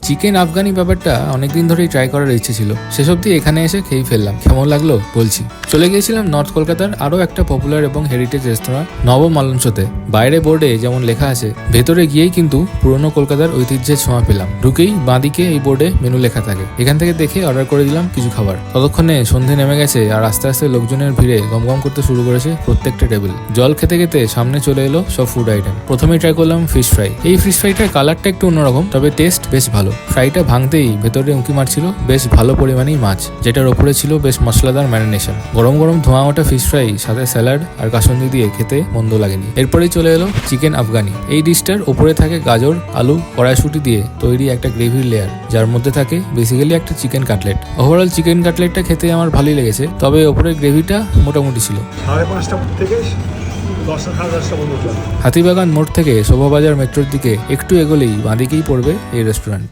Chicken Afghani ব্যাপারটা অনেকদিন ধরেই ট্রাই করার ইচ্ছে ছিল, শেষ অব্দি এখানে এসে খেয়েই ফেললাম। কেমন লাগলো বলছি। চলে গিয়েছিলাম নর্থ কলকাতার আরো একটা পপুলার এবং হেরিটেজ রেস্তোরাঁ নবম আলোনসোতে। বাইরে বোর্ডে যেমন লেখা আছে, ভেতরে গিয়েই কিন্তু পুরনো কলকাতার ঐতিহ্যের ছোঁয়া পেলাম। ঢুকেই বাঁদিকে এই বোর্ডে মেনু লেখা থাকে, এখান থেকে দেখে অর্ডার করে দিলাম কিছু খাবার। ততক্ষণে সন্ধে নেমে গেছে আর আস্তে আস্তে লোকজনের ভিড়ে গমগম করতে শুরু করেছে প্রত্যেকটা টেবিল। জল খেতে খেতে সামনে চলে এলো সব ফুড আইটেম। প্রথমেই ট্রাই করলাম ফিশ ফ্রাই। এই ফিশ ফ্রাইটার কালারটা একটু অন্যরকম, তবে টেস্ট বেশ ভালো। ফ্রাইটা ভাঙতেই ভেতরে উঁকি মারছিল বেশ ভালো পরিমাণেই মাছ, যেটার ওপরে ছিল বেশ মশলাদার ম্যারিনেশন। গরম গরম ধোঁয়া ওঠা ফিশ ফ্রাই সাথে স্যালাড আর কাসুন্দি দিয়ে খেতে মন্দ লাগেনি। এরপরেই চলে এলো চিকেন আফগানি। এই ডিশটার ওপরে থাকে গাজর, আলু, কড়াইশুঁটি দিয়ে তৈরি একটা গ্রেভির লেয়ার, যার মধ্যে থাকে বেসিক্যালি একটা চিকেন কাটলেট। ওভারঅল চিকেন কাটলেটটা খেতে আমার ভালোই লেগেছে, তবে ওপরের গ্রেভিটা মোটামুটি ছিল। 5:30 থেকে 10:30 পর্যন্ত। হাতিবাগান মোড় থেকে শোভাবাজার মেট্রোর দিকে একটু এগোলেই বাঁদিকেই পড়বে এই রেস্টুরেন্ট।